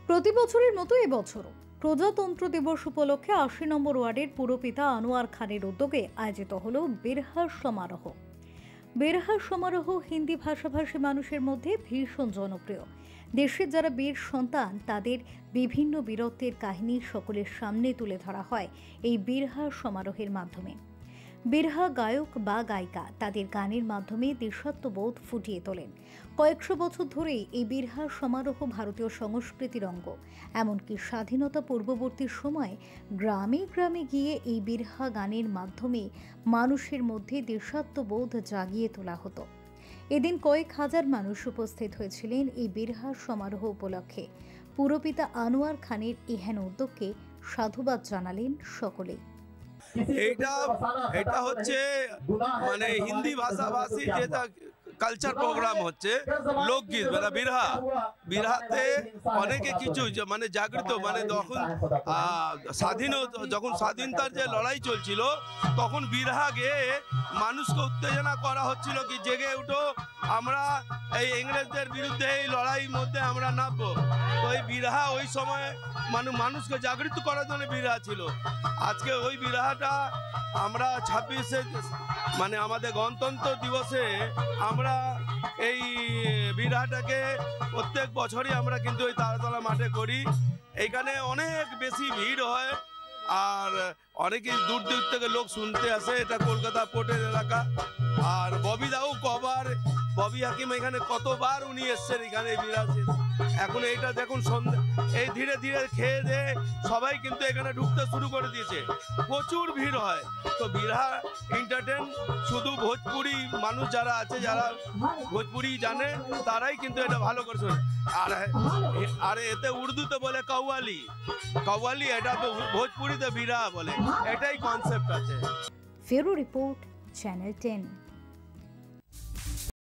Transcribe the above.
প্রতি বছরের মতো এবছরও প্রজাতন্ত্র দিবস উপলক্ষে ৮০ নম্বর ওয়ার্ডের পুরপিতা আনোয়ার খানের উদ্যোগে আয়োজিত হল বীরহার সমারোহ। বীরহার সমারোহ হিন্দি ভাষাভাষী মানুষের মধ্যে ভীষণ জনপ্রিয়। দেশের যারা বীর সন্তান তাদের বিভিন্ন বীরত্বের কাহিনী সকলের সামনে তুলে ধরা হয় এই বীরহার সমারোহের মাধ্যমে। বীরহা গায়ক বা গায়িকা তাদের গানের মাধ্যমে দেশাত্মবোধ ফুটিয়ে তোলেন। কয়েকশো বছর ধরেই এই বীরহার সমারোহ ভারতীয় সংস্কৃতির অঙ্গ। এমনকি স্বাধীনতা পূর্ববর্তী সময়ে গ্রামে গ্রামে গিয়ে এই বীরহা গানের মাধ্যমে মানুষের মধ্যে দেশাত্মবোধ জাগিয়ে তোলা হতো। এদিন কয়েক হাজার মানুষ উপস্থিত হয়েছিলেন এই বীরহার সমারোহ উপলক্ষে। পুরপিতা আনোয়ার খানের এহেন উদ্যোগকে সাধুবাদ জানালেন সকলেই। এটা হচ্ছে মানে হিন্দি ভাষাভাষী যেটা কালচার প্রোগ্রাম হচ্ছে লোকগীত মানে বিরহাতে অনেকে কিছু মানে জাগৃত মানে যখন স্বাধীনতার যে লড়াই চলছিল তখন বিরহা গেয়ে মানুষকে উত্তেজনা করা হচ্ছিল কি জেগে উঠো, আমরা এই ইংরেজদের বিরুদ্ধে এই লড়াইয়ের মধ্যে আমরা নামবো। তো এই বিরহা ওই সময় মানুষকে জাগৃত করার জন্য বিরহা ছিল। আজকে ওই বিরহাটা আমরা 26শে মানে আমাদের গণতন্ত্র দিবসে আমরা এই বিরহাটাকে প্রত্যেক বছরই আমরা কিন্তু ওই তারাতলা মাঠে করি। এইখানে অনেক বেশি ভিড় হয় আর অনেকে দূর দূর থেকে লোক শুনতে আসে। এটা কলকাতা পোর্টের এলাকা। আর ববি হাকিম এখানে কতবার উনি এসছেন এখানে বিরাজে। এখন এইটা দেখুন সন্ধ্যা এই ধীরে ধীরে খেয়ে দিয়ে সবাই কিন্তু এখানে ঢুকতে শুরু করে দিয়েছে। প্রচুর ভিড় হয়। তো বিরহা এন্টারটেন শুধু ভোজপুরি মানুষ যারা আছে, যারা ভোজপুরি জানে তারাই কিন্তু এটা ভালো করে শোনে। আর এতে উর্দুতে বলে কাওয়ালি, এটা তো ভোজপুরিতে বিরহা বলে। এটাই কনসেপ্ট আছে। ফেরো রিপোর্ট, চ্যানেল 10।